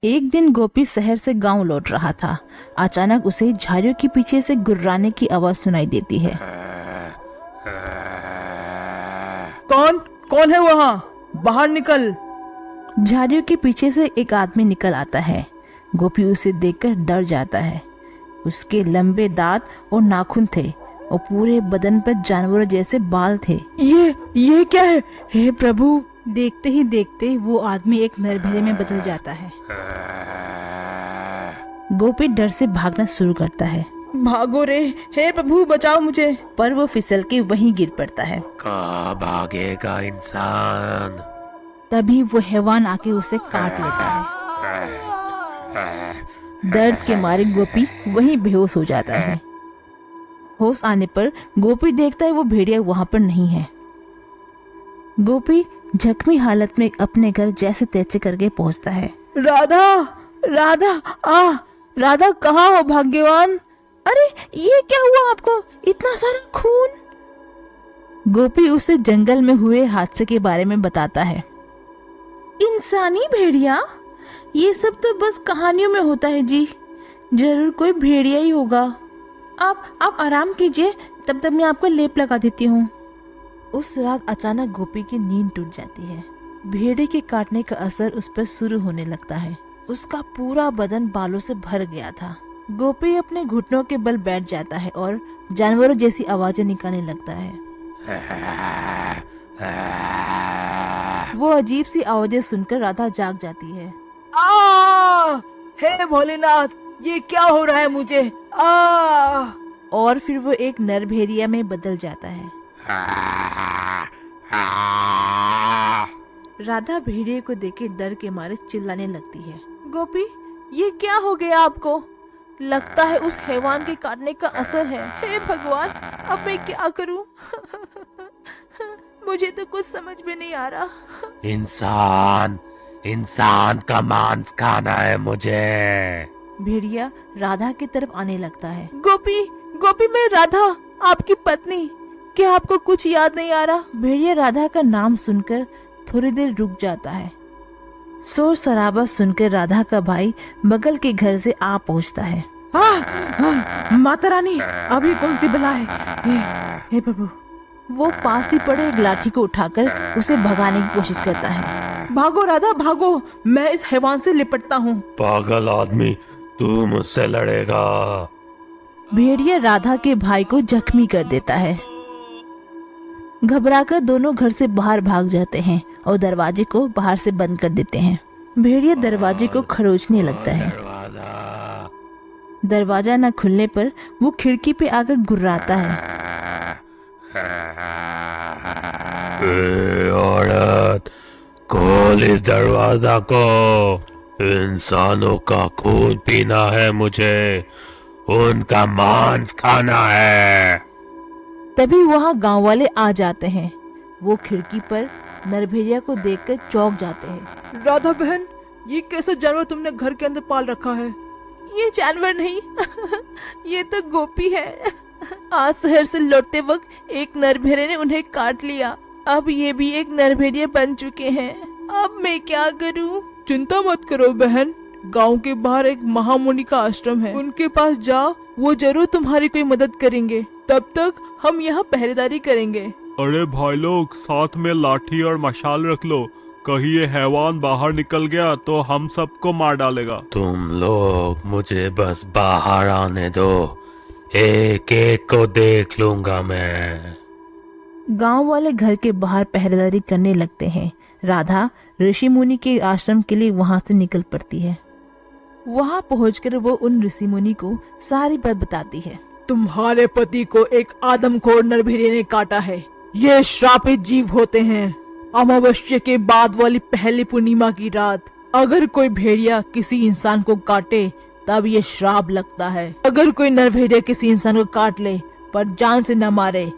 एक दिन गोपी शहर से गांव लौट रहा था। अचानक उसे झाड़ियों के पीछे से गुर्राने की आवाज सुनाई देती है। कौन कौन है वहाँ? बाहर निकल। झाड़ियों के पीछे से एक आदमी निकल आता है। गोपी उसे देखकर डर जाता है। उसके लंबे दांत और नाखून थे और पूरे बदन पर जानवरों जैसे बाल थे। ये क्या है? हे प्रभु! देखते ही देखते वो आदमी एक नरभेड़े में बदल जाता है। गोपी डर से भागना शुरू करता है। भागो रे! हे प्रभु बचाओ मुझे! पर वो फिसल के वहीं गिर पड़ता है। कहाँ भागेगा इंसान? तभी वो हैवान आके उसे काट लेता है। दर्द के मारे गोपी वहीं बेहोश हो जाता है। होश आने पर गोपी देखता है वो भेड़िया वहाँ पर नहीं है। गोपी जख्मी हालत में अपने घर जैसे तैसे करके पहुँचता है। राधा! राधा! राधा कहाँ हो भाग्यवान? अरे ये क्या हुआ आपको? इतना सारा खून! गोपी उसे जंगल में हुए हादसे के बारे में बताता है। इंसानी भेड़िया? ये सब तो बस कहानियों में होता है जी। जरूर कोई भेड़िया ही होगा। आप आराम कीजिए, तब तक मैं आपको लेप लगा देती हूँ। उस रात अचानक गोपी की नींद टूट जाती है। भेड़िए के काटने का असर उस पर शुरू होने लगता है। उसका पूरा बदन बालों से भर गया था। गोपी अपने घुटनों के बल बैठ जाता है और जानवरों जैसी आवाजें निकालने लगता है। वो अजीब सी आवाजें सुनकर राधा जाग जाती है। हे भोलेनाथ! ये क्या हो रहा है मुझे? और फिर वो एक नरभेड़िया में बदल जाता है। राधा भेड़िए को देखे डर के मारे चिल्लाने लगती है। गोपी, ये क्या हो गया आपको? लगता है उस हैवान के काटने का असर है। हे भगवान, अब मैं क्या करूं? मुझे तो कुछ समझ में नहीं आ रहा। इंसान का मांस खाना है मुझे। भेड़िया राधा की तरफ आने लगता है। गोपी मैं राधा, आपकी पत्नी। क्या आपको कुछ याद नहीं आ रहा? भेड़िया राधा का नाम सुनकर थोड़ी देर रुक जाता है। शोर शराबा सुनकर राधा का भाई बगल के घर से आ पहुंचता है। माता रानी, अभी कौन सी बला है? हे प्रभु! वो पास ही पड़े एक लाठी को उठाकर उसे भगाने की कोशिश करता है। भागो राधा भागो, मैं इस हैवान से लिपटता हूँ। पागल आदमी, तू मुझसे लड़ेगा। भेड़िया राधा के भाई को जख्मी कर देता है। घबराकर दोनों घर से बाहर भाग जाते हैं और दरवाजे को बाहर से बंद कर देते हैं। भेड़िया दरवाजे को खरोचने लगता है। दरवाजा न खुलने पर वो खिड़की पे आकर गुर्राता है। औरत, खोल इस दरवाजा को। इंसानों का खून पीना है मुझे, उनका मांस खाना है। तभी वहाँ गांव वाले आ जाते हैं। वो खिड़की पर नरभेड़िया को देखकर चौंक जाते हैं। राधा बहन, ये कैसा जानवर तुमने घर के अंदर पाल रखा है? ये जानवर नहीं ये तो गोपी है। आज शहर से लौटते वक्त एक नरभेड़े ने उन्हें काट लिया। अब ये भी एक नरभेड़िया बन चुके हैं। अब मैं क्या करूं? चिंता मत करो बहन, गांव के बाहर एक महामुनि का आश्रम है, उनके पास जाओ, वो जरूर तुम्हारी कोई मदद करेंगे। तब तक हम यहाँ पहरेदारी करेंगे। अरे भाई लोग, साथ में लाठी और मशाल रख लो, कहीं ये हैवान बाहर निकल गया तो हम सबको मार डालेगा। तुम लोग मुझे बस बाहर आने दो, एक एक को देख लूंगा मैं। गांव वाले घर के बाहर पहरेदारी करने लगते हैं। राधा ऋषि मुनि के आश्रम के लिए वहां से निकल पड़ती है। वहां पहुंचकर वो उन ऋषि मुनि को सारी बात बताती है। तुम्हारे पति को एक आदमखोर नरभेड़िए ने काटा है। ये श्रापित जीव होते हैं। अमावस्या के बाद वाली पहली पूर्णिमा की रात अगर कोई भेड़िया किसी इंसान को काटे तब ये श्राप लगता है। अगर कोई नरभेड़िया किसी इंसान को काट ले पर जान से न मारे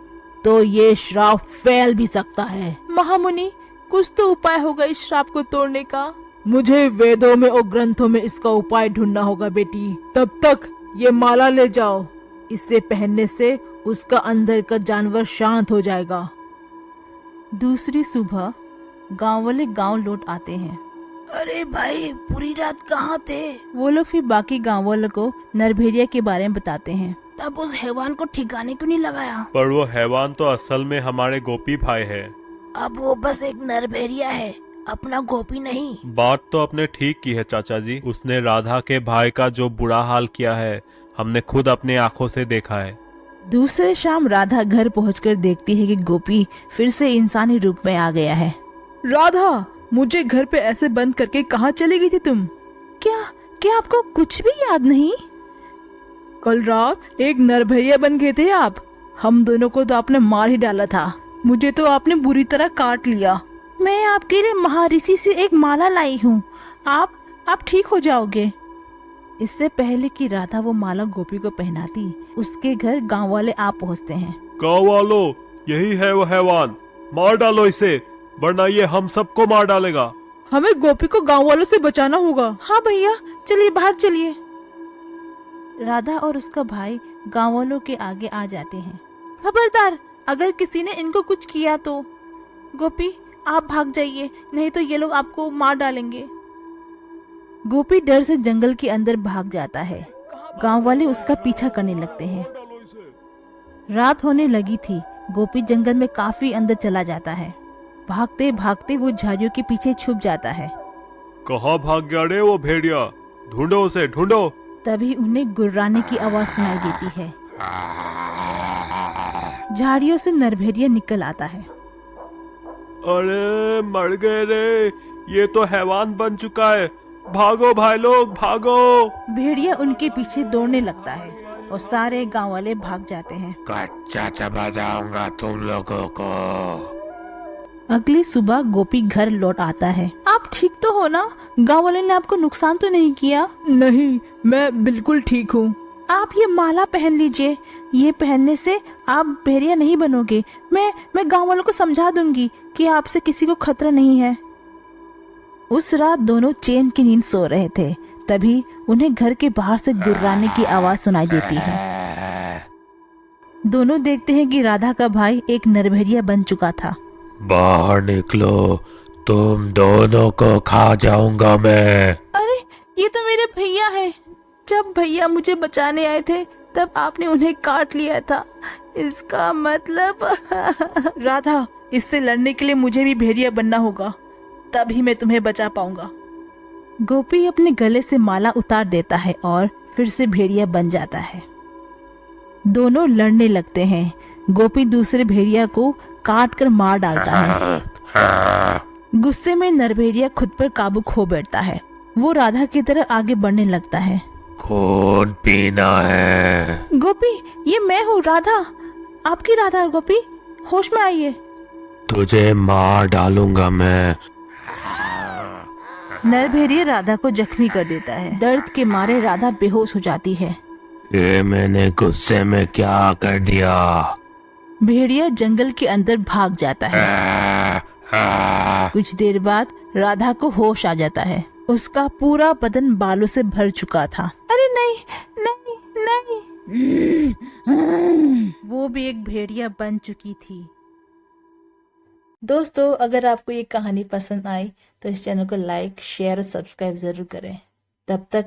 तो ये श्राप फैल भी सकता है। महामुनि, कुछ तो उपाय होगा इस श्राप को तोड़ने का। मुझे वेदों में और ग्रंथों में इसका उपाय ढूंढना होगा बेटी। तब तक ये माला ले जाओ, इसे पहनने से उसका अंदर का जानवर शांत हो जाएगा। दूसरी सुबह गांव वाले गांव लौट आते हैं। अरे भाई पूरी रात कहाँ थे? वो लोग फिर बाकी गाँव वालों को नरभेड़िया के बारे में बताते हैं। तब उस हैवान को ठिकाने क्यों नहीं लगाया? पर वो हैवान तो असल में हमारे गोपी भाई है। अब वो बस एक नरभेड़िया है, अपना गोपी नहीं। बात तो आपने ठीक की है चाचा जी। उसने राधा के भाई का जो बुरा हाल किया है हमने खुद अपने आंखों से देखा है। दूसरे शाम राधा घर पहुंचकर देखती है कि गोपी फिर से इंसानी रूप में आ गया है। राधा, मुझे घर पे ऐसे बंद करके कहाँ चली गई थी तुम? क्या क्या आपको कुछ भी याद नहीं? कल रात एक नरभैया बन गए थे आप। हम दोनों को तो आपने मार ही डाला था। मुझे तो आपने बुरी तरह काट लिया। मैं आपके लिए महाऋषि से एक माला लाई हूँ, आप ठीक हो जाओगे। इससे पहले कि राधा वो माला गोपी को पहनाती, उसके घर गांव वाले आ पहुँचते हैं। गाँव वालों, यही है वो हैवान, मार डालो इसे वरना ये हम सबको मार डालेगा। हमें गोपी को गांव वालों से बचाना होगा। हाँ भैया, चलिए बाहर चलिए। राधा और उसका भाई गांव वालों के आगे आ जाते हैं। खबरदार, अगर किसी ने इनको कुछ किया तो। गोपी आप भाग जाइए, नहीं तो ये लोग आपको मार डालेंगे। गोपी डर से जंगल के अंदर भाग जाता है। गांव वाले उसका पीछा करने लगते हैं। रात होने लगी थी। गोपी जंगल में काफी अंदर चला जाता है। भागते भागते वो झाड़ियों के पीछे छुप जाता है। कहाँ भाग गया रे वो भेड़िया? ढूंढो उसे, ढूंढो। तभी उन्हें गुर्राने की आवाज सुनाई देती है। झाड़ियों से नरभेड़िया निकल आता है। अरे मर गए रे, ये तो हैवान बन चुका है। भागो भाई लोग, भागो। भेड़िया उनके पीछे दौड़ने लगता है और सारे गांव वाले भाग जाते हैं। कच्चा चबा जाऊंगा तुम लोगों को। अगली सुबह गोपी घर लौट आता है। आप ठीक तो हो ना? गांव वाले ने आपको नुकसान तो नहीं किया? नहीं, मैं बिल्कुल ठीक हूँ। आप ये माला पहन लीजिए, ये पहनने से आप भेड़िया नहीं बनोगे। मैं गांव वालों को समझा दूंगी कि आपसे किसी को खतरा नहीं है। उस रात दोनों चैन की नींद सो रहे थे। तभी उन्हें घर के बाहर से गुर्राने की आवाज सुनाई देती है। दोनों देखते हैं कि राधा का भाई एक नरभेड़िया बन चुका था। बाहर निकलो, तुम दोनों को खा जाऊंगा मैं। अरे ये तो मेरे भैया है। जब भैया मुझे बचाने आए थे तब आपने उन्हें काट लिया था। इसका मतलब राधा, इससे लड़ने के लिए मुझे भी भेड़िया बनना होगा, तभी मैं तुम्हें बचा पाऊंगा। गोपी अपने गले से माला उतार देता है और फिर से भेड़िया बन जाता है। दोनों लड़ने लगते हैं। गोपी दूसरे भेड़िया को काट कर मार डालता है। गुस्से में नरभेड़िया खुद पर काबू खो बैठता है। वो राधा की तरह आगे बढ़ने लगता है। खून पीना है। गोपी, ये मैं हूँ राधा, आपकी राधा। गोपी होश में आइए। तुझे मार डालूंगा मैं। नरभेड़िया राधा को जख्मी कर देता है। दर्द के मारे राधा बेहोश हो जाती है। ये मैंने गुस्से में क्या कर दिया? भेड़िया जंगल के अंदर भाग जाता है। कुछ देर बाद राधा को होश आ जाता है। उसका पूरा बदन बालों से भर चुका था। अरे नहीं नहीं नहीं, वो भी एक भेड़िया बन चुकी थी। दोस्तों, अगर आपको ये कहानी पसंद आई तो इस चैनल को लाइक, शेयर और सब्सक्राइब जरूर करें। तब तक